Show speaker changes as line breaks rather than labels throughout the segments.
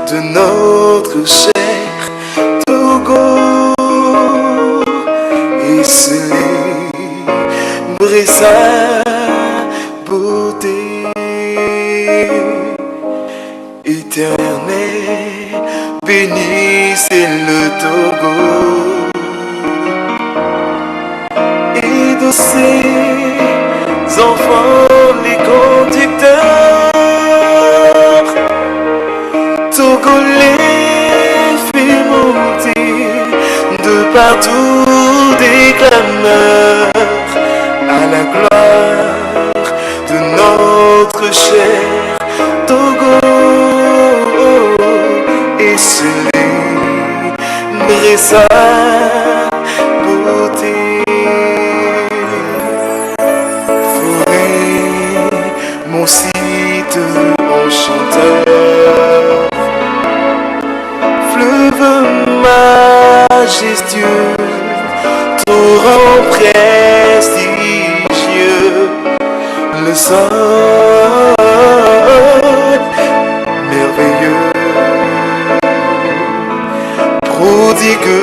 de notre cher Togo et célébrer sa beauté éternelle. Bénissez le Togo et de ses enfants les conducteurs. Togolais fait monter de partout des clameurs à la gloire de notre cher Togo et célébrer sa beauté. Forêt, mon site enchanteur, fleuve majestueux, torrent prestigieux, le sol merveilleux, prodigue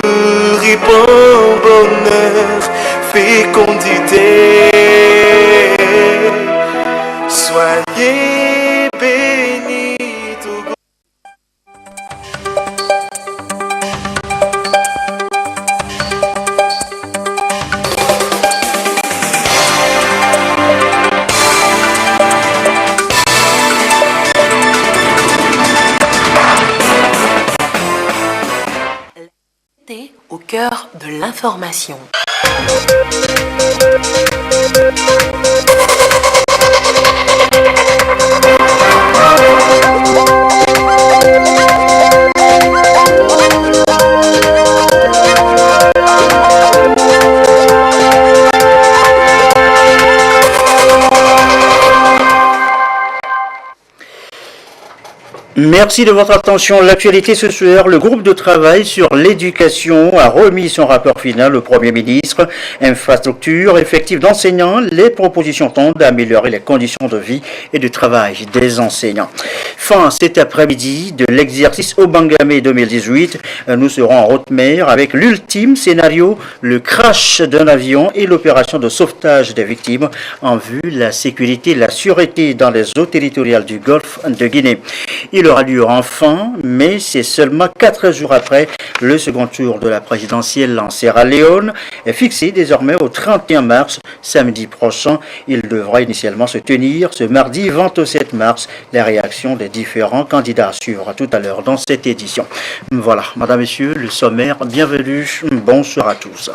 répand bonheur, fécondité. Soyez bénis, Togo.
Au cœur de l'information.
Merci de votre attention. L'actualité ce soir, le groupe de travail sur l'éducation a remis son rapport final au Premier ministre. Infrastructure, effectifs d'enseignants, les propositions tendent à améliorer les conditions de vie et de travail des enseignants. Fin cet après-midi de l'exercice Obangame 2018. Nous serons en haute mer avec l'ultime scénario, le crash d'un avion et l'opération de sauvetage des victimes en vue de la sécurité et la sûreté dans les eaux territoriales du Golfe de Guinée. Il aura lieu enfin, mais c'est seulement 4 jours après le second tour de la présidentielle en Sierra Leone, est fixé désormais au 31 mars, samedi prochain. Il devra initialement se tenir ce mardi 27 mars. Les réactions des différents candidats à suivre tout à l'heure dans cette édition. Voilà, madame, messieurs, le sommaire, bienvenue, bonsoir à tous.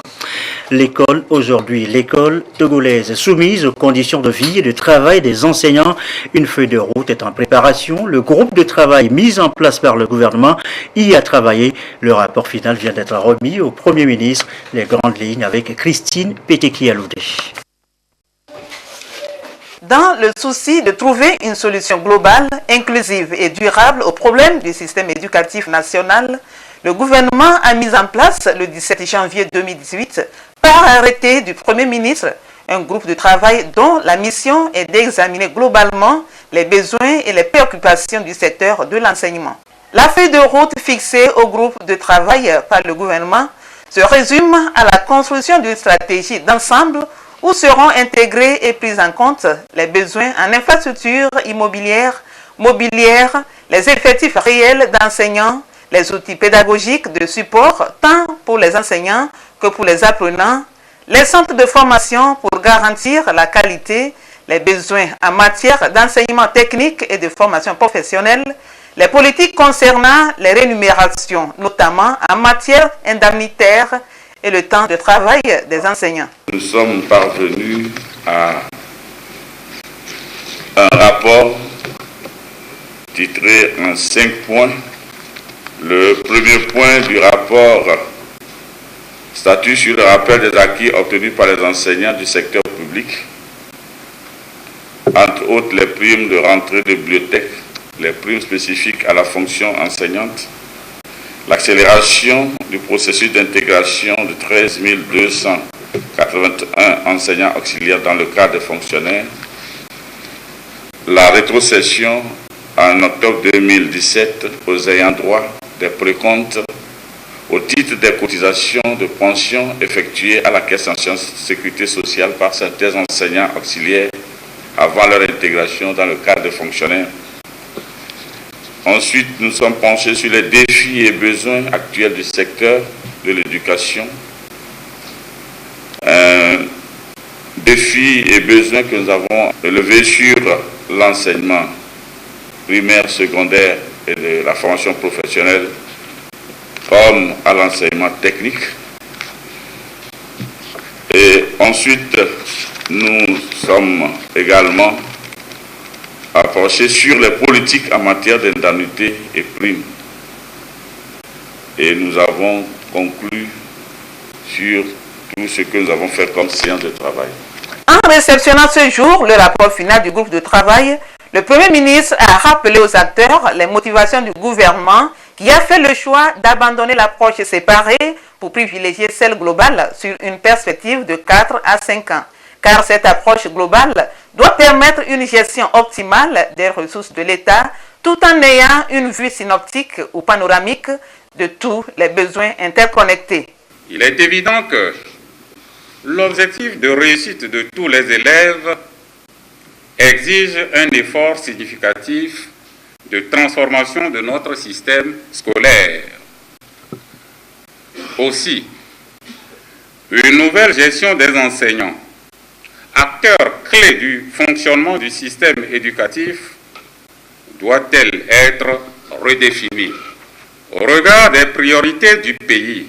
L'école aujourd'hui, l'école togolaise soumise aux conditions de vie et de travail des enseignants. Une feuille de route est en préparation. Le groupe de travail mis en place par le gouvernement y a travaillé. Le rapport final vient d'être remis au Premier ministre. Les grandes lignes avec Christine Pétéki-Aloudé.
Dans le souci de trouver une solution globale, inclusive et durable aux problèmes du système éducatif national, le gouvernement a mis en place le 17 janvier 2018, par arrêté du Premier ministre, un groupe de travail dont la mission est d'examiner globalement les besoins et les préoccupations du secteur de l'enseignement. La feuille de route fixée au groupe de travail par le gouvernement se résume à la construction d'une stratégie d'ensemble où seront intégrés et pris en compte les besoins en infrastructures immobilières, mobilières, les effectifs réels d'enseignants, les outils pédagogiques de support tant pour les enseignants que pour les apprenants, les centres de formation pour garantir la qualité, les besoins en matière d'enseignement technique et de formation professionnelle, les politiques concernant les rémunérations, notamment en matière indemnitaire et le temps de travail des enseignants.
Nous sommes parvenus à un rapport titré en 5 points. Le premier point du rapport statue sur le rappel des acquis obtenus par les enseignants du secteur public, entre autres les primes de rentrée de bibliothèque, les primes spécifiques à la fonction enseignante, l'accélération du processus d'intégration de 13 281 enseignants auxiliaires dans le cadre des fonctionnaires, la rétrocession en octobre 2017 aux ayants droit des précomptes au titre des cotisations de pension effectuées à la Caisse nationale de sécurité sociale par certains enseignants auxiliaires avant leur intégration dans le cadre des fonctionnaires. Ensuite, nous sommes penchés sur les défis et besoins actuels du secteur de l'éducation. Défis et besoins que nous avons relevés sur l'enseignement primaire, secondaire et de la formation professionnelle, comme à l'enseignement technique. Et ensuite, nous sommes également approchés sur les politiques en matière d'indemnité et primes. Et nous avons conclu sur tout ce que nous avons fait comme séance de travail.
En réceptionnant ce jour le rapport final du groupe de travail, le Premier ministre a rappelé aux acteurs les motivations du gouvernement qui a fait le choix d'abandonner l'approche séparée pour privilégier celle globale sur une perspective de 4 à 5 ans. Car cette approche globale doit permettre une gestion optimale des ressources de l'État tout en ayant une vue synoptique ou panoramique de tous les besoins interconnectés.
Il est évident que l'objectif de réussite de tous les élèves exige un effort significatif de transformation de notre système scolaire. Aussi, une nouvelle gestion des enseignants, acteurs clés du fonctionnement du système éducatif, doit-elle être redéfinie. Au regard des priorités du pays,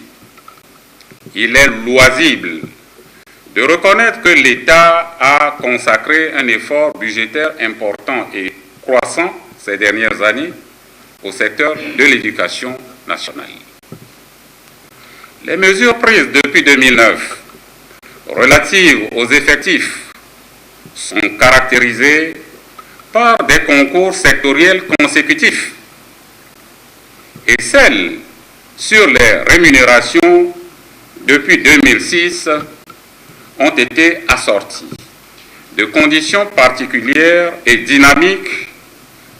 il est loisible de reconnaître que l'État a consacré un effort budgétaire important et croissant ces dernières années au secteur de l'éducation nationale. Les mesures prises depuis 2009 relatives aux effectifs sont caractérisées par des concours sectoriels consécutifs et celles sur les rémunérations depuis 2006 ont été assorties de conditions particulières et dynamiques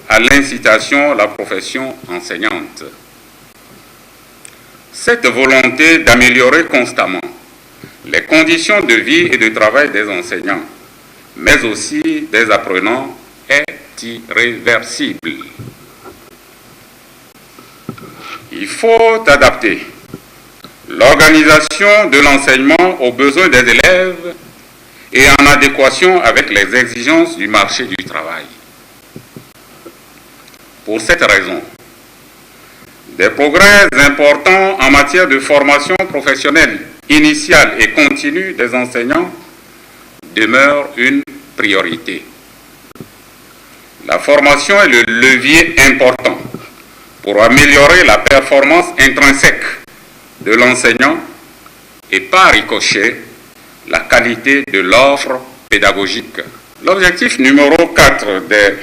à l'incitation de la profession enseignante. Cette volonté d'améliorer constamment les conditions de vie et de travail des enseignants, mais aussi des apprenants, est irréversible. Il faut adapter l'organisation de l'enseignement aux besoins des élèves et en adéquation avec les exigences du marché du travail. Pour cette raison, des progrès importants en matière de formation professionnelle initiale et continue des enseignants demeurent une priorité. La formation est le levier important pour améliorer la performance intrinsèque de l'enseignant et par ricochet la qualité de l'offre pédagogique. L'objectif numéro 4 des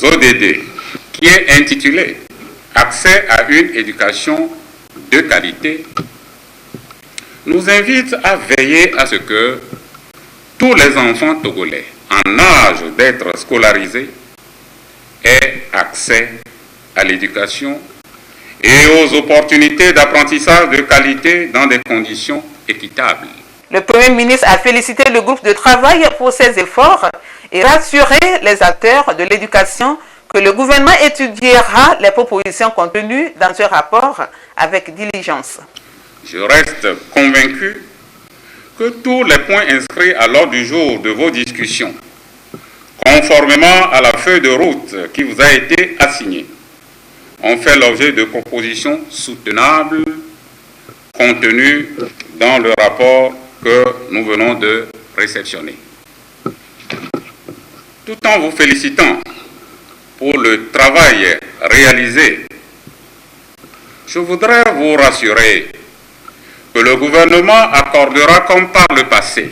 ODD, qui est intitulé « Accès à une éducation de qualité », nous invite à veiller à ce que tous les enfants togolais en âge d'être scolarisés aient accès à l'éducation et aux opportunités d'apprentissage de qualité dans des conditions équitables.
Le Premier ministre a félicité le groupe de travail pour ses efforts et rassuré les acteurs de l'éducation que le gouvernement étudiera les propositions contenues dans ce rapport avec diligence.
Je reste convaincu que tous les points inscrits à l'ordre du jour de vos discussions, conformément à la feuille de route qui vous a été assignée, ont fait l'objet de propositions soutenables contenues dans le rapport que nous venons de réceptionner. Tout en vous félicitant pour le travail réalisé, je voudrais vous rassurer que le gouvernement accordera, comme par le passé,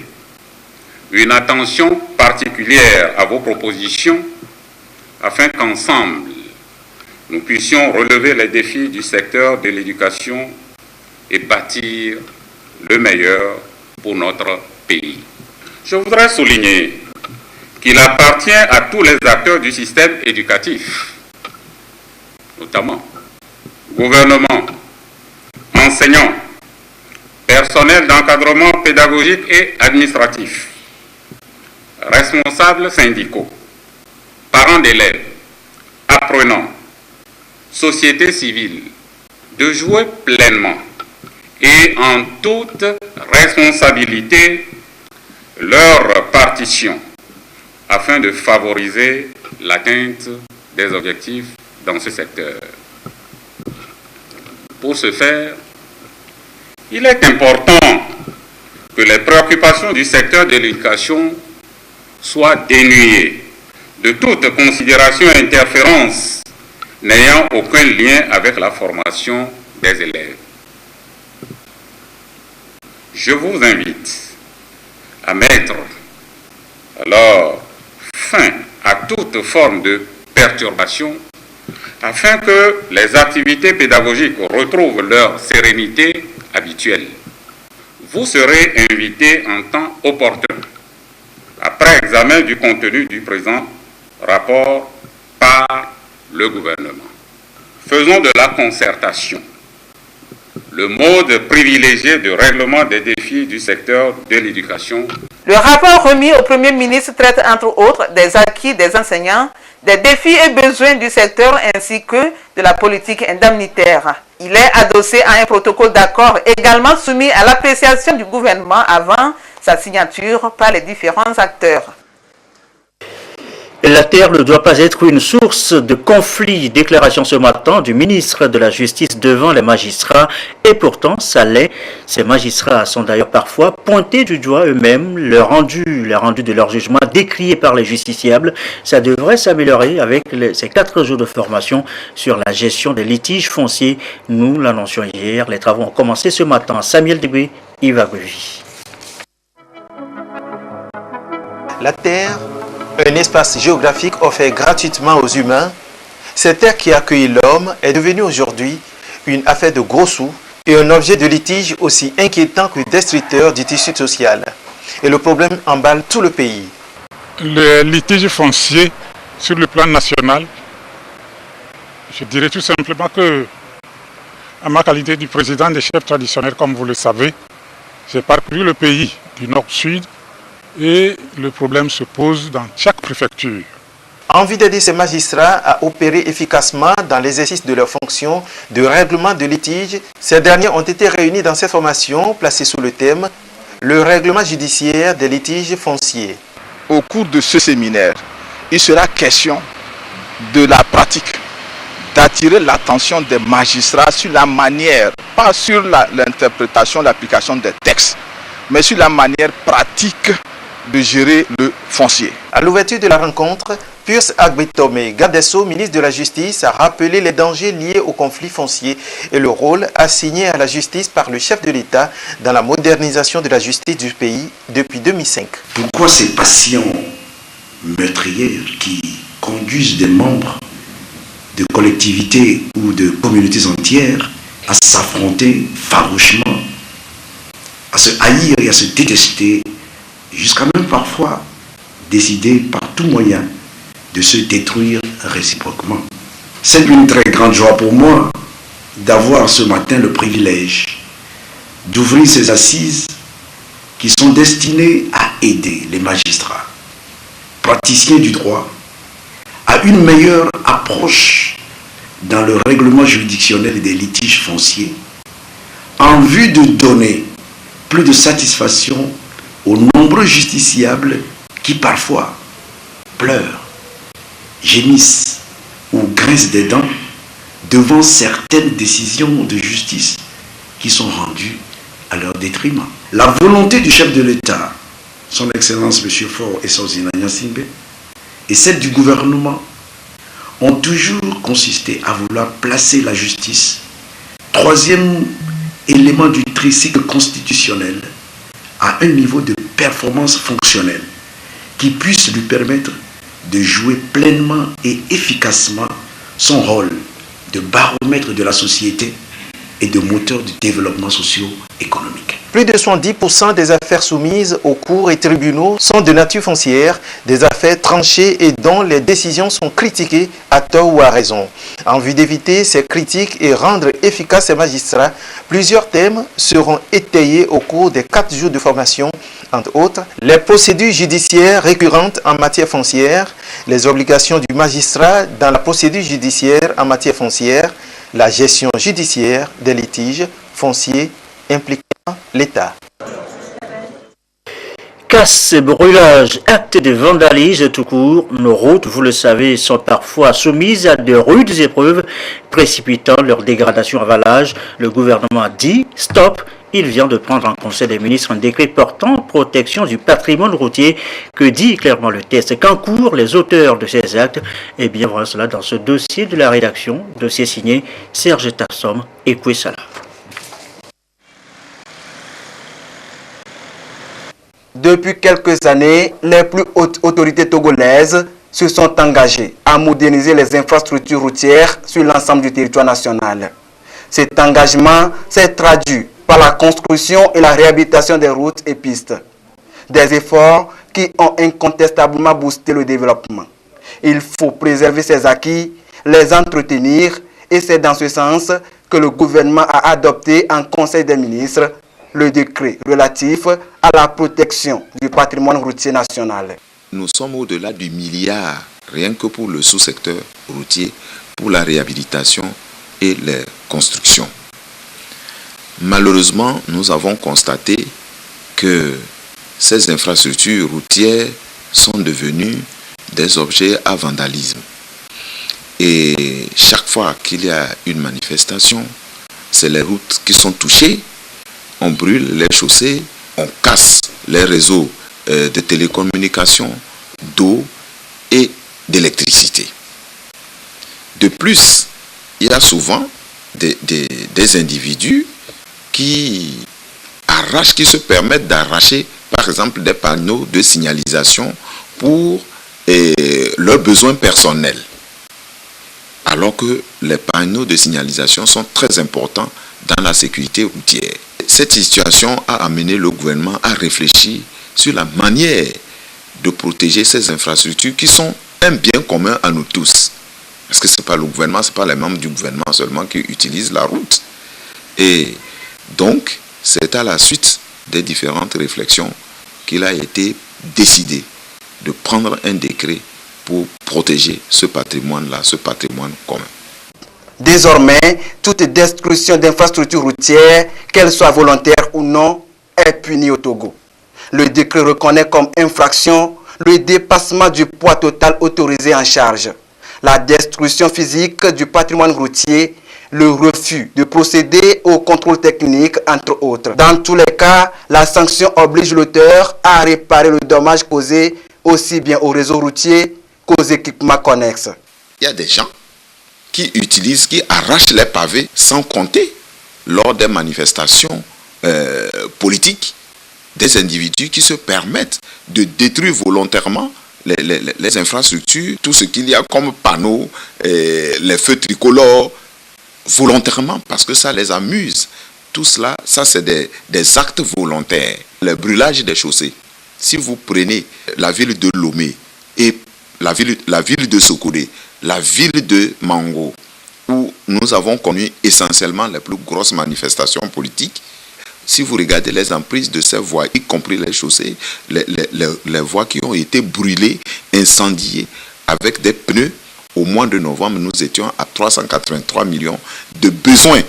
une attention particulière à vos propositions afin qu'ensemble, nous puissions relever les défis du secteur de l'éducation et bâtir le meilleur pour notre pays. Je voudrais souligner qu'il appartient à tous les acteurs du système éducatif notamment gouvernement, enseignants, personnel d'encadrement pédagogique et administratif, responsables syndicaux, parents d'élèves, apprenants, société civile, de jouer pleinement et en toute responsabilité leur partition afin de favoriser l'atteinte des objectifs dans ce secteur. Pour ce faire, il est important que les préoccupations du secteur de l'éducation soient dénuées de toute considération et interférence n'ayant aucun lien avec la formation des élèves. Je vous invite à mettre alors fin à toute forme de perturbation afin que les activités pédagogiques retrouvent leur sérénité habituelle. Vous serez invité en temps opportun, après examen du contenu du présent rapport par le gouvernement. Faisons de la concertation le mode privilégié de règlement des défis du secteur de l'éducation.
Le rapport remis au Premier ministre traite entre autres des acquis des enseignants, des défis et besoins du secteur ainsi que de la politique indemnitaire. Il est adossé à un protocole d'accord également soumis à l'appréciation du gouvernement avant sa signature par les différents acteurs.
La terre ne doit pas être une source de conflit. Déclaration ce matin du ministre de la Justice devant les magistrats. Et pourtant, ça l'est. Ces magistrats sont d'ailleurs parfois pointés du doigt eux-mêmes. Le rendu de leur jugement décrié par les justiciables. Ça devrait s'améliorer avec ces 4 jours de formation sur la gestion des litiges fonciers. Nous l'annoncions hier. Les travaux ont commencé ce matin. Samuel Debé, Yves Agouvi.
La terre, un espace géographique offert gratuitement aux humains, cette terre qui accueille l'homme est devenue aujourd'hui une affaire de gros sous et un objet de litige aussi inquiétant que destructeur du tissu social. Et le problème emballe tout le pays.
Les litiges fonciers sur le plan national, je dirais tout simplement que, à ma qualité de président des chefs traditionnels, comme vous le savez, j'ai parcouru le pays du nord-sud. Et le problème se pose dans chaque préfecture.
Envie d'aider ces magistrats à opérer efficacement dans l'exercice de leurs fonctions de règlement de litige, ces derniers ont été réunis dans cette formation placée sous le thème « Le règlement judiciaire des litiges fonciers ».
Au cours de ce séminaire, il sera question de la pratique, d'attirer l'attention des magistrats sur la manière, pas sur l'interprétation, l'application des textes, mais sur la manière pratique de gérer le foncier.
À l'ouverture de la rencontre, Pius Agbetome, garde des Sceaux, ministre de la Justice, a rappelé les dangers liés au conflit foncier et le rôle assigné à la justice par le chef de l'État dans la modernisation de la justice du pays depuis 2005.
Pourquoi ces passions meurtrières qui conduisent des membres de collectivités ou de communautés entières à s'affronter farouchement, à se haïr et à se détester, jusqu'à même parfois décider par tout moyen de se détruire réciproquement. C'est une très grande joie pour moi d'avoir ce matin le privilège d'ouvrir ces assises qui sont destinées à aider les magistrats, praticiens du droit, à une meilleure approche dans le règlement juridictionnel des litiges fonciers, en vue de donner plus de satisfaction aux nombreux justiciables qui parfois pleurent, gémissent ou grincent des dents devant certaines décisions de justice qui sont rendues à leur détriment. La volonté du chef de l'État, son Excellence M. Faure Essouzina Gnassingbé, et celle du gouvernement ont toujours consisté à vouloir placer la justice, troisième élément du tricycle constitutionnel, à un niveau de performance fonctionnelle qui puisse lui permettre de jouer pleinement et efficacement son rôle de baromètre de la société et de moteur du développement socio-économique.
Plus de 70% des affaires soumises aux cours et tribunaux sont de nature foncière, des affaires tranchées et dont les décisions sont critiquées à tort ou à raison. En vue d'éviter ces critiques et rendre efficaces ces magistrats, plusieurs thèmes seront étayés au cours des 4 jours de formation, entre autres les procédures judiciaires récurrentes en matière foncière, les obligations du magistrat dans la procédure judiciaire en matière foncière, la gestion judiciaire des litiges fonciers impliquant l'État.
Casse, brûlage, actes de vandalisme tout court, nos routes, vous le savez, sont parfois soumises à de rudes épreuves, précipitant leur dégradation à l'âge. Le gouvernement dit stop. Il vient de prendre en Conseil des ministres un décret portant protection du patrimoine routier. Que dit clairement le texte? Qu'encourent les auteurs de ces actes? Eh bien, voilà cela dans ce dossier de la rédaction, dossier signé Serge Tassom et Kouessala.
Depuis quelques années, les plus hautes autorités togolaises se sont engagées à moderniser les infrastructures routières sur l'ensemble du territoire national. Cet engagement s'est traduit par la construction et la réhabilitation des routes et pistes. Des efforts qui ont incontestablement boosté le développement. Il faut préserver ces acquis, les entretenir, et c'est dans ce sens que le gouvernement a adopté en Conseil des ministres le décret relatif à la protection du patrimoine routier national.
Nous sommes au-delà du milliard, rien que pour le sous-secteur routier, pour la réhabilitation et les constructions. Malheureusement, nous avons constaté que ces infrastructures routières sont devenues des objets à vandalisme. Et chaque fois qu'il y a une manifestation, c'est les routes qui sont touchées. On brûle les chaussées, on casse les réseaux de télécommunications, d'eau et d'électricité. De plus, il y a souvent des individus qui se permettent d'arracher, par exemple, des panneaux de signalisation pour leurs besoins personnels. Alors que les panneaux de signalisation sont très importants dans la sécurité routière. Cette situation a amené le gouvernement à réfléchir sur la manière de protéger ces infrastructures qui sont un bien commun à nous tous. Parce que ce n'est pas le gouvernement, ce n'est pas les membres du gouvernement seulement qui utilisent la route. Et donc, c'est à la suite des différentes réflexions qu'il a été décidé de prendre un décret pour protéger ce patrimoine-là, ce patrimoine commun.
Désormais, toute destruction d'infrastructures routières, qu'elles soient volontaires ou non, est punie au Togo. Le décret reconnaît comme infraction le dépassement du poids total autorisé en charge, la destruction physique du patrimoine routier, le refus de procéder au contrôle technique, entre autres. Dans tous les cas, la sanction oblige l'auteur à réparer le dommage causé aussi bien au réseau routier qu'aux équipements connexes.
Il y a des gens qui arrachent les pavés sans compter lors des manifestations politiques, des individus qui se permettent de détruire volontairement les infrastructures, tout ce qu'il y a comme panneaux, les feux tricolores, volontairement parce que ça les amuse. Tout cela, ça c'est des actes volontaires. Le brûlage des chaussées. Si vous prenez la ville de Lomé et la ville de Sokodé, la ville de Mango, où nous avons connu essentiellement les plus grosses manifestations politiques, si vous regardez les emprises de ces voies, y compris les chaussées, les voies qui ont été brûlées, incendiées avec des pneus, au mois de novembre, nous étions à 383 millions de besoins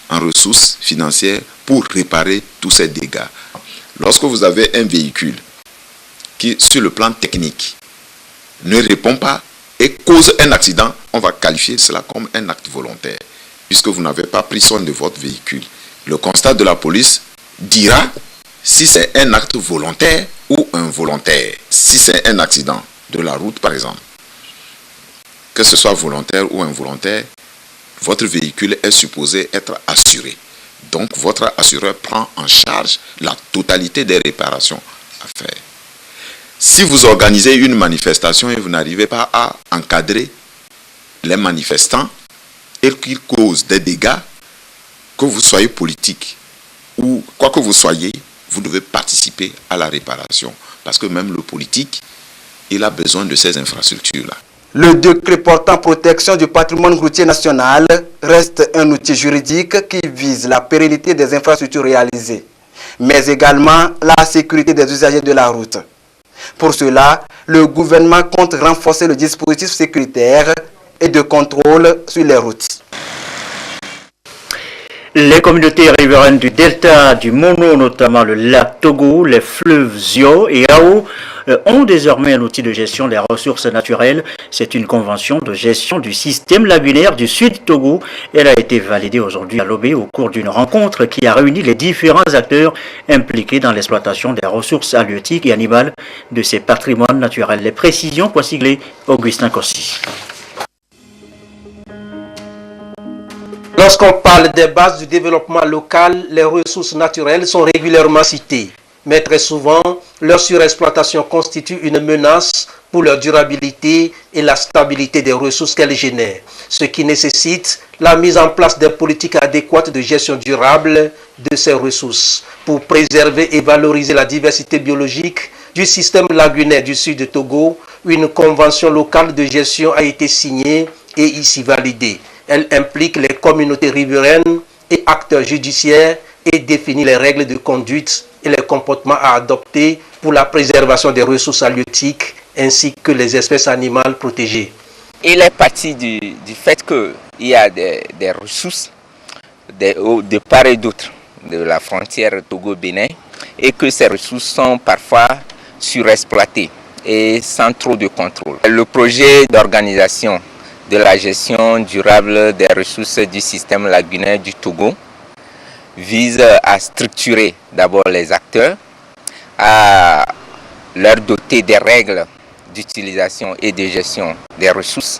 en ressources financières pour réparer tous ces dégâts. Lorsque vous avez un véhicule qui, sur le plan technique, ne répond pas et cause un accident, on va qualifier cela comme un acte volontaire, puisque vous n'avez pas pris soin de votre véhicule. Le constat de la police dira si c'est un acte volontaire ou involontaire. Si c'est un accident de la route, par exemple, que ce soit volontaire ou involontaire, votre véhicule est supposé être assuré. Donc, votre assureur prend en charge la totalité des réparations à faire. Si vous organisez une manifestation et vous n'arrivez pas à encadrer les manifestants et qu'ils causent des dégâts, que vous soyez politique ou quoi que vous soyez, vous devez participer à la réparation. Parce que même le politique, il a besoin de ces infrastructures-là.
Le décret portant protection du patrimoine routier national reste un outil juridique qui vise la pérennité des infrastructures réalisées, mais également la sécurité des usagers de la route. Pour cela, le gouvernement compte renforcer le dispositif sécuritaire et de contrôle sur les routes.
Les communautés riveraines du delta du Mono, notamment le lac Togo, les fleuves Zio et Ao, ont désormais un outil de gestion des ressources naturelles. C'est une convention de gestion du système lagunaire du sud Togo. Elle a été validée aujourd'hui à Lobé au cours d'une rencontre qui a réuni les différents acteurs impliqués dans l'exploitation des ressources halieutiques et animales de ces patrimoines naturels. Les précisions, Kwasiglé, Augustin Kossi.
Lorsqu'on parle des bases du développement local, les ressources naturelles sont régulièrement citées. Mais très souvent, leur surexploitation constitue une menace pour leur durabilité et la stabilité des ressources qu'elles génèrent, ce qui nécessite la mise en place des politiques adéquates de gestion durable de ces ressources pour préserver et valoriser la diversité biologique du système lagunaire du sud de Togo. Une convention locale de gestion a été signée et ici validée. Elle implique les communautés riveraines et acteurs judiciaires et définit les règles de conduite et les comportements à adopter pour la préservation des ressources halieutiques ainsi que les espèces animales protégées.
Il est parti du fait qu'il y a des ressources de part et d'autre de la frontière Togo-Bénin et que ces ressources sont parfois surexploitées et sans trop de contrôle. Le projet d'organisation de la gestion durable des ressources du système lagunaire du Togo vise à structurer d'abord les acteurs, à leur doter des règles d'utilisation et de gestion des ressources.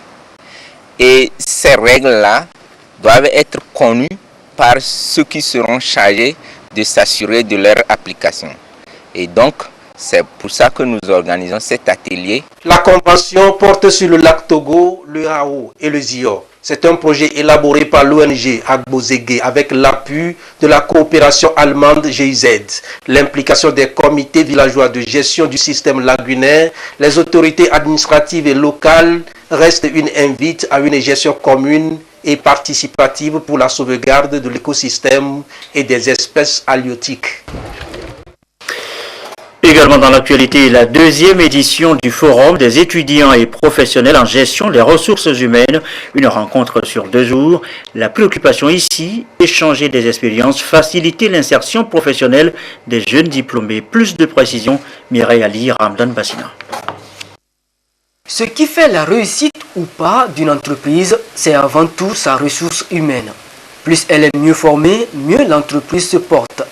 Et ces règles-là doivent être connues par ceux qui seront chargés de s'assurer de leur application. Et donc, c'est pour ça que nous organisons cet atelier.
La convention porte sur le lac Togo, le Ao et le Zio. C'est un projet élaboré par l'ONG Agbozege avec l'appui de la coopération allemande GIZ, l'implication des comités villageois de gestion du système lagunaire, les autorités administratives et locales restent une invite à une gestion commune et participative pour la sauvegarde de l'écosystème et des espèces halieutiques.
Également dans l'actualité, la deuxième édition du Forum des étudiants et professionnels en gestion des ressources humaines. Une rencontre sur 2 jours. La préoccupation ici, échanger des expériences, faciliter l'insertion professionnelle des jeunes diplômés. Plus de précision, Mireille Ali, Ramdan Bassina.
Ce qui fait la réussite ou pas d'une entreprise, c'est avant tout sa ressource humaine. Plus elle est mieux formée, mieux l'entreprise se porte.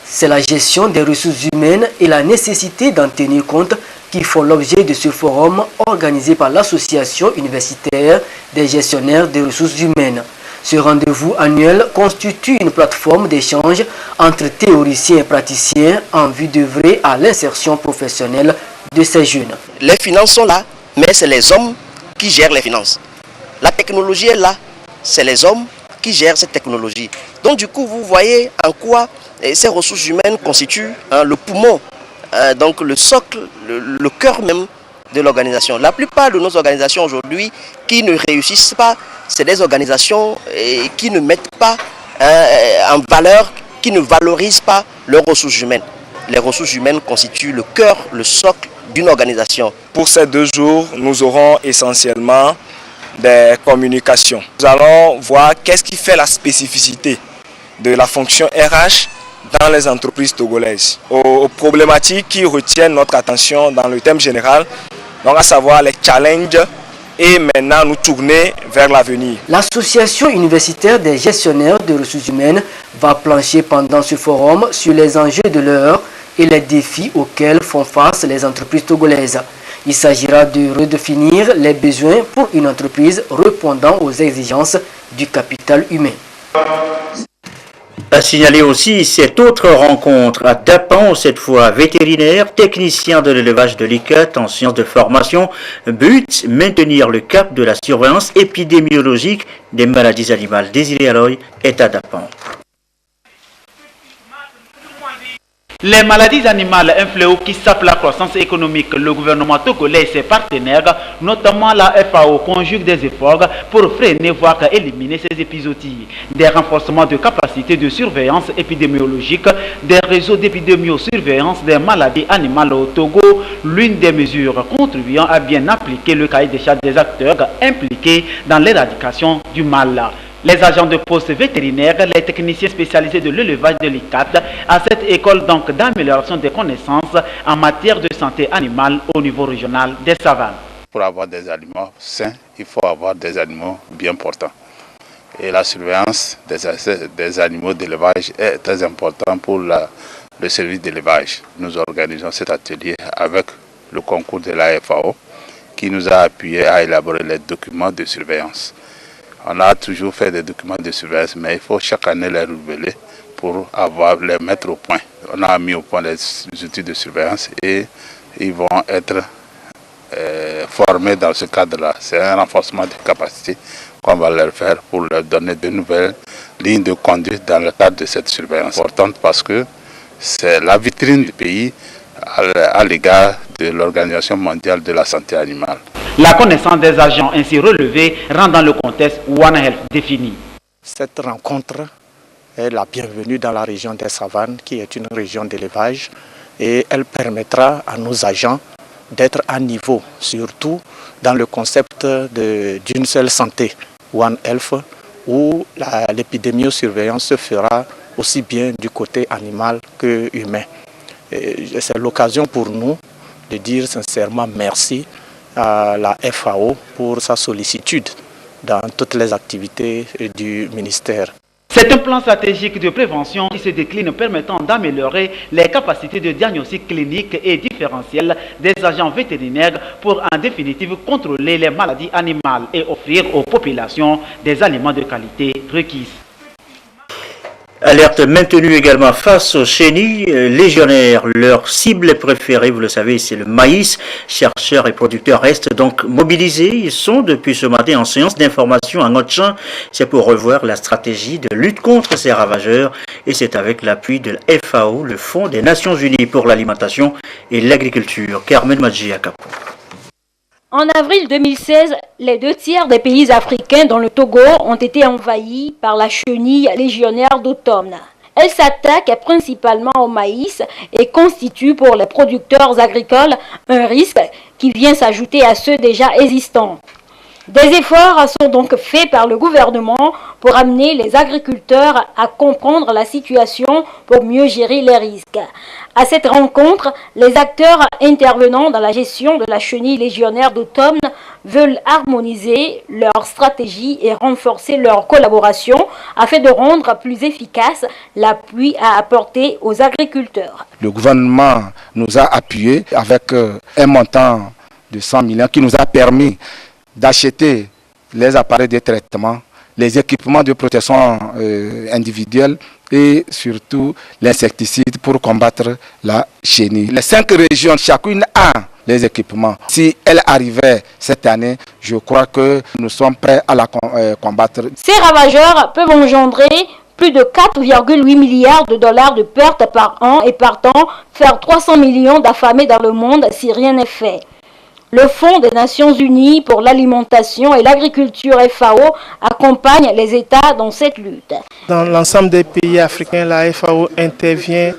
C'est la gestion des ressources humaines et la nécessité d'en tenir compte qui font l'objet de ce forum organisé par l'Association universitaire des gestionnaires des ressources humaines. Ce rendez-vous annuel constitue une plateforme d'échange entre théoriciens et praticiens en vue d'œuvrer à l'insertion professionnelle de ces jeunes.
Les finances sont là, mais c'est les hommes qui gèrent les finances. La technologie est là, c'est les hommes qui gèrent cette technologie. Donc du coup, vous voyez en quoi ces ressources humaines constituent le poumon, donc le socle, le cœur même de l'organisation. La plupart de nos organisations aujourd'hui qui ne réussissent pas, c'est des organisations qui ne mettent pas en valeur, qui ne valorisent pas leurs ressources humaines. Les ressources humaines constituent le cœur, le socle d'une organisation.
Pour ces 2 jours, nous aurons essentiellement des communications. Nous allons voir qu'est-ce qui fait la spécificité de la fonction RH dans les entreprises togolaises, aux problématiques qui retiennent notre attention dans le thème général, donc à savoir les challenges et maintenant nous tourner vers l'avenir.
L'Association universitaire des gestionnaires de ressources humaines va plancher pendant ce forum sur les enjeux de l'heure et les défis auxquels font face les entreprises togolaises. Il s'agira de redéfinir les besoins pour une entreprise répondant aux exigences du capital humain.
À signaler aussi cette autre rencontre à Dapan, cette fois vétérinaire, technicien de l'élevage de l'ICAT en sciences de formation. But, maintenir le cap de la surveillance épidémiologique des maladies animales. Désiré Aloy est à Dapan.
Les maladies animales, un fléau qui sape la croissance économique. Le gouvernement togolais et ses partenaires, notamment la FAO, conjuguent des efforts pour freiner, voire éliminer ces épisodies. Des renforcements de capacités de surveillance épidémiologique, des réseaux d'épidémiosurveillance des maladies animales au Togo, l'une des mesures contribuant à bien appliquer le cahier des charges des acteurs impliqués dans l'éradication du mal. Les agents de poste vétérinaires, les techniciens spécialisés de l'élevage de l'ICAT à cette école donc d'amélioration des connaissances en matière de santé animale au niveau régional des savanes.
Pour avoir des aliments sains, il faut avoir des animaux bien portants. Et la surveillance des animaux d'élevage est très importante pour le service d'élevage. Nous organisons cet atelier avec le concours de la FAO qui nous a appuyé à élaborer les documents de surveillance. On a toujours fait des documents de surveillance, mais il faut chaque année les renouveler pour les mettre au point. On a mis au point les outils de surveillance et ils vont être formés dans ce cadre-là. C'est un renforcement des capacités qu'on va leur faire pour leur donner de nouvelles lignes de conduite dans le cadre de cette surveillance. Importante parce que c'est la vitrine du pays à l'égard de l'Organisation mondiale de la santé animale.
La connaissance des agents ainsi relevés rend dans le contexte One Health défini.
Cette rencontre est la bienvenue dans la région des Savanes, qui est une région d'élevage, et elle permettra à nos agents d'être à niveau, surtout dans le concept d'une seule santé, One Health, où l'épidémiosurveillance se fera aussi bien du côté animal que humain. C'est l'occasion pour nous de dire sincèrement merci à la FAO pour sa sollicitude dans toutes les activités du ministère.
C'est un plan stratégique de prévention qui se décline permettant d'améliorer les capacités de diagnostic clinique et différentiel des agents vétérinaires pour en définitive contrôler les maladies animales et offrir aux populations des aliments de qualité requis.
Alerte maintenue également face aux chenilles légionnaires. Leur cible préférée, vous le savez, c'est le maïs. Chercheurs et producteurs restent donc mobilisés. Ils sont depuis ce matin en séance d'information à Notchan. C'est pour revoir la stratégie de lutte contre ces ravageurs. Et c'est avec l'appui de la FAO, le Fonds des Nations Unies pour l'alimentation et l'agriculture. Carmen Madji à Capo.
En avril 2016, les 2/3 des pays africains, dont le Togo, ont été envahis par la chenille légionnaire d'automne. Elle s'attaque principalement au maïs et constitue pour les producteurs agricoles un risque qui vient s'ajouter à ceux déjà existants. Des efforts sont donc faits par le gouvernement pour amener les agriculteurs à comprendre la situation pour mieux gérer les risques. À cette rencontre, les acteurs intervenant dans la gestion de la chenille légionnaire d'automne veulent harmoniser leur stratégie et renforcer leur collaboration afin de rendre plus efficace l'appui à apporter aux agriculteurs.
Le gouvernement nous a appuyés avec un montant de 100 millions qui nous a permis d'acheter les appareils de traitement, les équipements de protection individuelle et surtout l'insecticide pour combattre la chenille. Les 5 régions, chacune a les équipements. Si elle arrivait cette année, je crois que nous sommes prêts à la combattre.
Ces ravageurs peuvent engendrer plus de 4,8 milliards de dollars de pertes par an et partant faire 300 millions d'affamés dans le monde si rien n'est fait. Le Fonds des Nations Unies pour l'alimentation et l'agriculture FAO accompagne les États dans cette lutte.
Dans l'ensemble des pays africains, la FAO intervient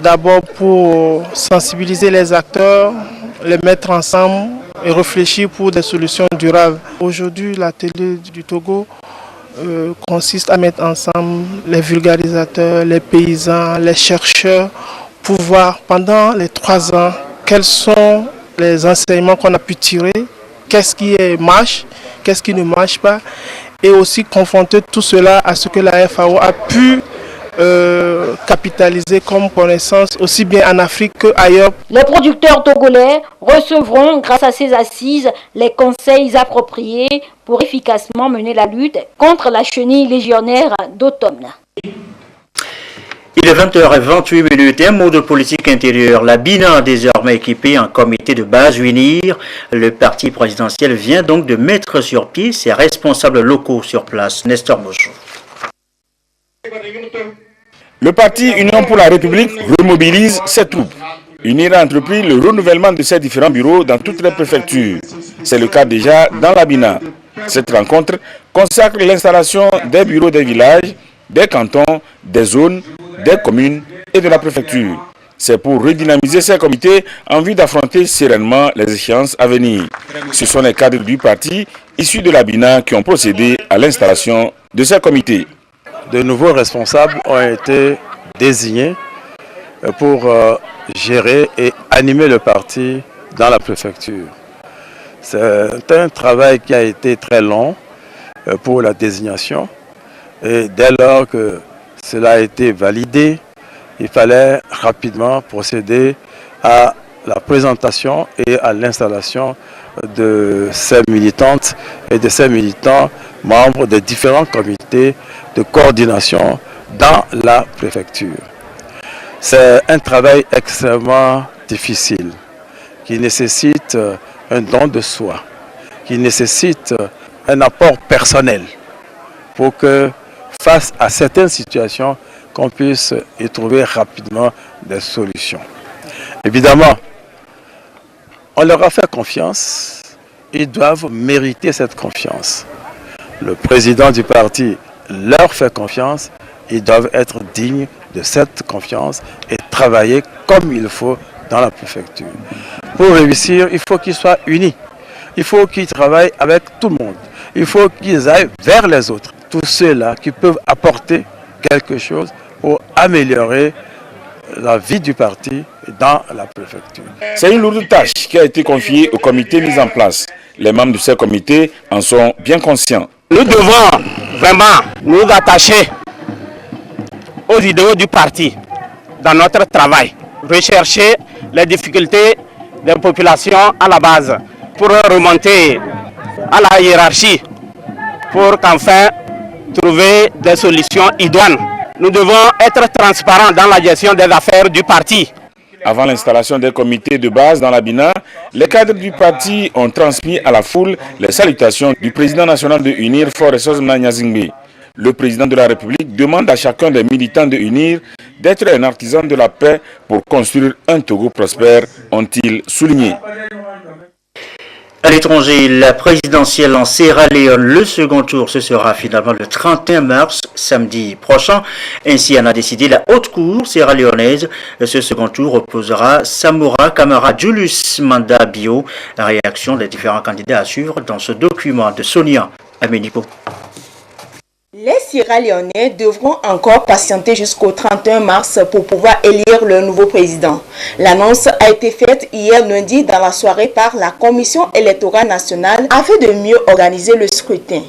d'abord pour sensibiliser les acteurs, les mettre ensemble et réfléchir pour des solutions durables. Aujourd'hui, l'atelier du Togo consiste à mettre ensemble les vulgarisateurs, les paysans, les chercheurs pour voir pendant les 3 ans quels sont les enseignements qu'on a pu tirer, qu'est-ce qui marche, qu'est-ce qui ne marche pas, et aussi confronter tout cela à ce que la FAO a pu capitaliser comme connaissance aussi bien en Afrique qu'ailleurs.
Les producteurs togolais recevront, grâce à ces assises, les conseils appropriés pour efficacement mener la lutte contre la chenille légionnaire d'automne.
Il est 20h28, un mot de politique intérieure. La BINA, désormais équipée en comité de base UNIR, le parti présidentiel vient donc de mettre sur pied ses responsables locaux sur place. Nestor Mojo.
Le parti Union pour la République remobilise ses troupes. UNIR a entrepris le renouvellement de ses différents bureaux dans toutes les préfectures. C'est le cas déjà dans l'Abina. Cette rencontre consacre l'installation des bureaux des villages, des cantons, des zones, des communes et de la préfecture. C'est pour redynamiser ces comités en vue d'affronter sereinement les échéances à venir. Ce sont les cadres du parti issus de l'Abina qui ont procédé à l'installation de ces comités.
De nouveaux responsables ont été désignés pour gérer et animer le parti dans la préfecture. C'est un travail qui a été très long pour la désignation et dès lors que cela a été validé, il fallait rapidement procéder à la présentation et à l'installation de ces militantes et de ces militants membres des différents comités de coordination dans la préfecture. C'est un travail extrêmement difficile qui nécessite un don de soi, qui nécessite un apport personnel pour que face à certaines situations, qu'on puisse y trouver rapidement des solutions. Évidemment, on leur a fait confiance, ils doivent mériter cette confiance. Le président du parti leur fait confiance, ils doivent être dignes de cette confiance et travailler comme il faut dans la préfecture. Pour réussir, il faut qu'ils soient unis, il faut qu'ils travaillent avec tout le monde, il faut qu'ils aillent vers les autres, tous ceux-là qui peuvent apporter quelque chose pour améliorer la vie du parti dans la préfecture.
C'est une lourde tâche qui a été confiée au comité mis en place. Les membres de ces comités en sont bien conscients.
Nous devons vraiment nous attacher aux idéaux du parti dans notre travail, rechercher les difficultés des populations à la base pour remonter à la hiérarchie pour qu'enfin trouver des solutions idoines. Nous devons être transparents dans la gestion des affaires du parti.
Avant l'installation des comités de base dans l'Abina, les cadres du parti ont transmis à la foule les salutations du président national de UNIR, Faure Sozomna Gnazingbe. Le président de la République demande à chacun des militants de UNIR d'être un artisan de la paix pour construire un Togo prospère, ont-ils souligné.
À l'étranger, la présidentielle en Sierra Leone, le second tour, ce sera finalement le 31 mars, samedi prochain. Ainsi en a décidé la haute cour sierra-léonaise. Ce second tour opposera Samora Camara Julius Manda Bio. La réaction des différents candidats à suivre dans ce document de Sonia Amenipo.
Les Sierra-Léonais devront encore patienter jusqu'au 31 mars pour pouvoir élire le nouveau président. L'annonce a été faite hier lundi dans la soirée par la Commission électorale nationale afin de mieux organiser le scrutin.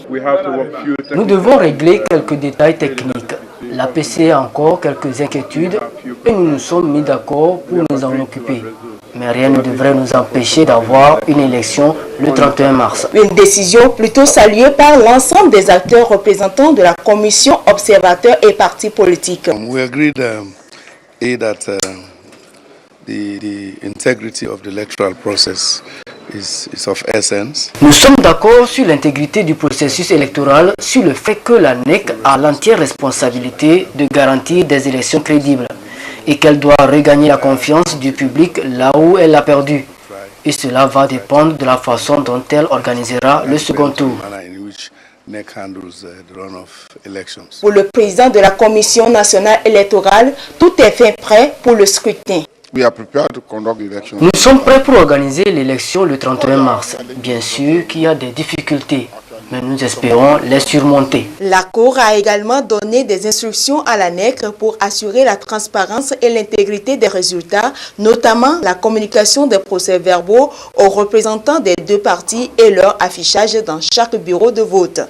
Nous devons régler quelques détails techniques. L'APC a encore quelques inquiétudes et nous nous sommes mis d'accord pour nous en occuper. Mais rien ne devrait nous empêcher d'avoir une élection le 31 mars.
Une décision plutôt saluée par l'ensemble des acteurs représentants de la commission, observateurs et partis politiques.
We agreed that the integrity of the electoral process is of essence.
Nous sommes d'accord sur l'intégrité du processus électoral, sur le fait que la NEC a l'entière responsabilité de garantir des élections crédibles et qu'elle doit regagner la confiance du public là où elle l'a perdu. Et cela va dépendre de la façon dont elle organisera le second tour.
Pour le président de la Commission nationale électorale, tout est fait prêt pour le scrutin.
Nous sommes prêts pour organiser l'élection le 31 mars. Bien sûr qu'il y a des difficultés, mais nous espérons les surmonter.
La Cour a également donné des instructions à la NEC pour assurer la transparence et l'intégrité des résultats, notamment la communication des procès-verbaux aux représentants des deux partis et leur affichage dans chaque bureau de vote.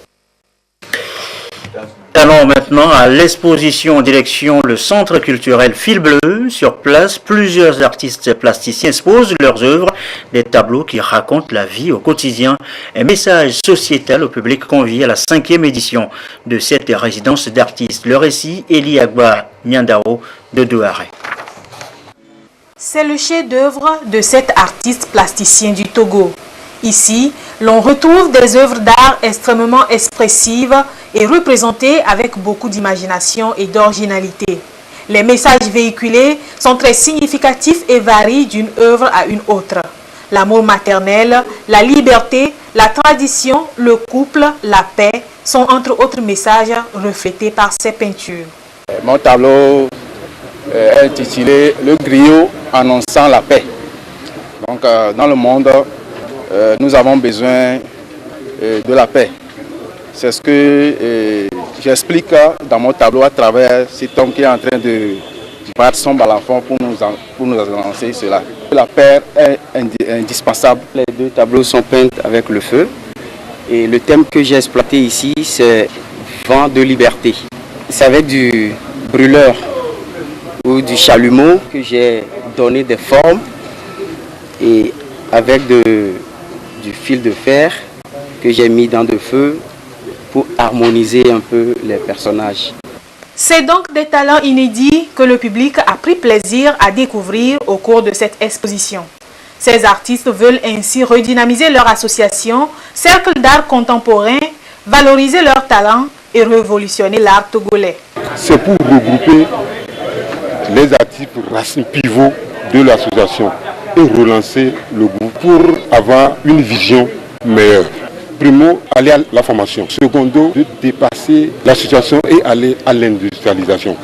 Allons maintenant à l'exposition en direction le centre culturel Fil Bleu. Sur place, plusieurs artistes plasticiens exposent leurs œuvres, des tableaux qui racontent la vie au quotidien. Un message sociétal au public convié à la 5e édition de cette résidence d'artistes. Le récit, Eli Agba Nyandao de Douaré.
C'est le chef-d'œuvre de cet artiste plasticien du Togo. Ici, l'on retrouve des œuvres d'art extrêmement expressives et représentées avec beaucoup d'imagination et d'originalité. Les messages véhiculés sont très significatifs et varient d'une œuvre à une autre. L'amour maternel, la liberté, la tradition, le couple, la paix sont entre autres messages reflétés par ces peintures.
Mon tableau est intitulé « Le griot annonçant la paix ». Donc dans le monde, nous avons besoin de la paix. C'est ce que j'explique dans mon tableau à travers cet homme qui est en train de battre son balafon pour nous annoncer cela. La paix est indispensable.
Les deux tableaux sont peints avec le feu. Et le thème que j'ai exploité ici, c'est vent de liberté. C'est avec du brûleur ou du chalumeau que j'ai donné des formes et avec du fil de fer que j'ai mis dans le feu pour harmoniser un peu les personnages.
C'est donc des talents inédits que le public a pris plaisir à découvrir au cours de cette exposition. Ces artistes veulent ainsi redynamiser leur association, Cercle d'art contemporain, valoriser leurs talents et révolutionner l'art togolais.
C'est pour regrouper les artistes racines pivots de l'association et relancer le groupe pour avoir une vision meilleure. Primo, aller à la formation. Secondo, de dépasser la situation et aller à l'industrialisation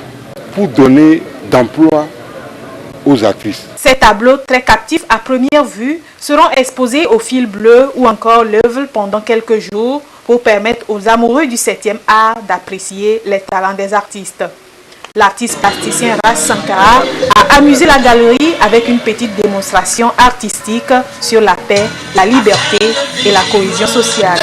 pour donner d'emploi aux actrices.
Ces tableaux très captifs à première vue seront exposés au fil bleu ou encore l'œuvre pendant quelques jours pour permettre aux amoureux du 7e art d'apprécier les talents des artistes. L'artiste plasticien Ras Sankara a amusé la galerie avec une petite démonstration artistique sur la paix, la liberté et la cohésion sociale.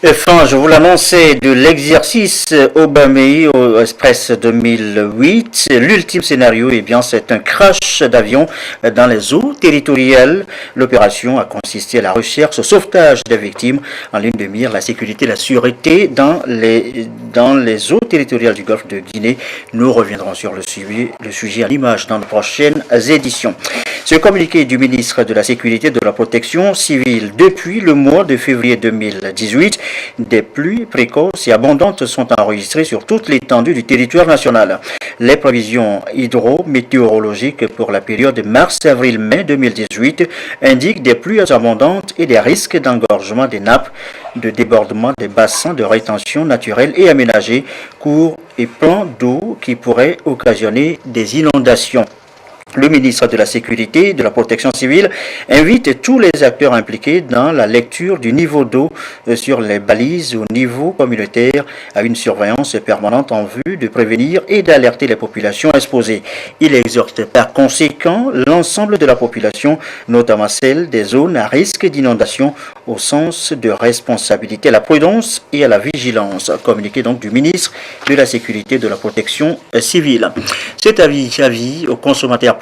Enfin, je vous l'annonçais de l'exercice Obamei au Express 2008. L'ultime scénario, eh bien, c'est un crash d'avion dans les eaux territoriales. L'opération a consisté à la recherche, au sauvetage des victimes, en ligne de mire la sécurité et la sûreté dans les eaux territoriales du Golfe de Guinée. Nous reviendrons sur le sujet à l'image dans de prochaines éditions. Ce communiqué du ministre de la Sécurité et de la Protection civile depuis le mois de février 2018, des pluies précoces et abondantes sont enregistrées sur toute l'étendue du territoire national. Les prévisions hydrométéorologiques pour la période mars-avril-mai 2018 indiquent des pluies abondantes et des risques d'engorgement des nappes, de débordement des bassins de rétention naturels et aménagés, cours et plans d'eau qui pourraient occasionner des inondations. Le ministre de la Sécurité et de la Protection civile invite tous les acteurs impliqués dans la lecture du niveau d'eau sur les balises au niveau communautaire à une surveillance permanente en vue de prévenir et d'alerter les populations exposées. Il exhorte par conséquent l'ensemble de la population, notamment celle des zones à risque d'inondation, au sens de responsabilité, à la prudence et à la vigilance. Communiqué donc du ministre de la Sécurité et de la Protection civile. Cet avis aux consommateurs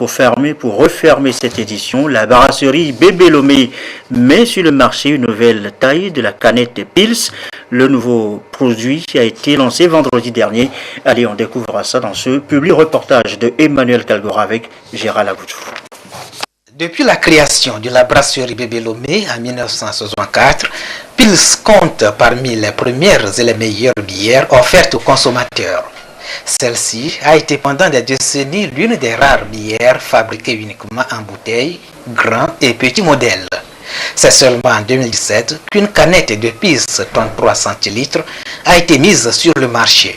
pour refermer cette édition, la brasserie Bébé Lomé met sur le marché une nouvelle taille de la canette Pils. Le nouveau produit a été lancé vendredi dernier. Allez, on découvrira ça dans ce public reportage de Emmanuel Calgora avec Gérald Aboudou.
Depuis la création de la brasserie Bébé Lomé en 1964, Pils compte parmi les premières et les meilleures bières offertes aux consommateurs. Celle-ci a été pendant des décennies l'une des rares bières fabriquées uniquement en bouteilles, grands et petits modèles. C'est seulement en 2017 qu'une canette de Pils 33 centilitres a été mise sur le marché.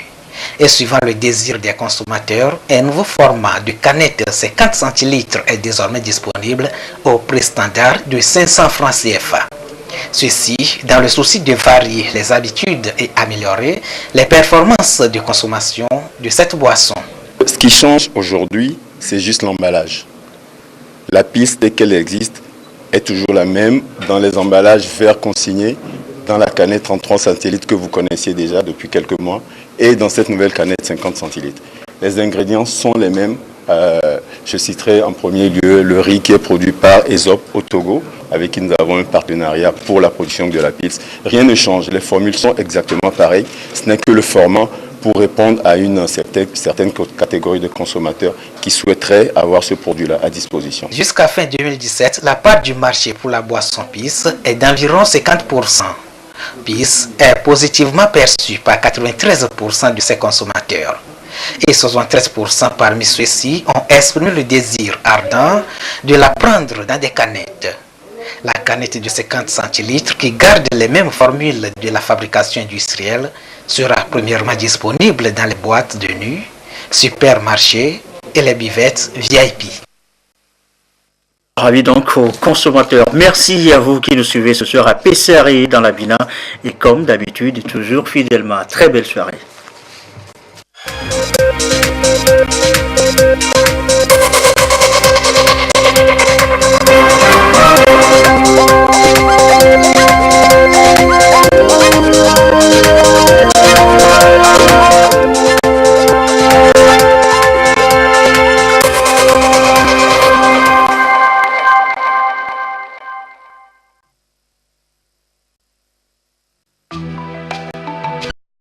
Et suivant le désir des consommateurs, un nouveau format de canette 50 centilitres est désormais disponible au prix standard de 500 francs CFA. Ceci dans le souci de varier les habitudes et améliorer les performances de consommation de cette boisson.
Ce qui change aujourd'hui, c'est juste l'emballage. La piste, dès qu'elle existe, est toujours la même dans les emballages verts consignés, dans la canette 33 centilitres que vous connaissiez déjà depuis quelques mois et dans cette nouvelle canette 50 centilitres. Les ingrédients sont les mêmes. Je citerai en premier lieu le riz qui est produit par Aesop au Togo, avec qui nous avons un partenariat pour la production de la pils. Rien ne change, les formules sont exactement pareilles. Ce n'est que le format pour répondre à une certaine catégorie de consommateurs qui souhaiteraient avoir ce produit-là à disposition.
Jusqu'à fin 2017, la part du marché pour la boisson Pils est d'environ 50%. PIS est positivement perçu par 93% de ses consommateurs. Et 73% parmi ceux-ci ont exprimé le désir ardent de la prendre dans des canettes. La canette de 50 centilitres, qui garde les mêmes formules de la fabrication industrielle, sera premièrement disponible dans les boîtes de nuit, supermarchés et les buvettes VIP.
Ravi donc aux consommateurs. Merci à vous qui nous suivez ce soir à PCRI dans la Bina. Et comme d'habitude, toujours fidèlement. Très belle soirée.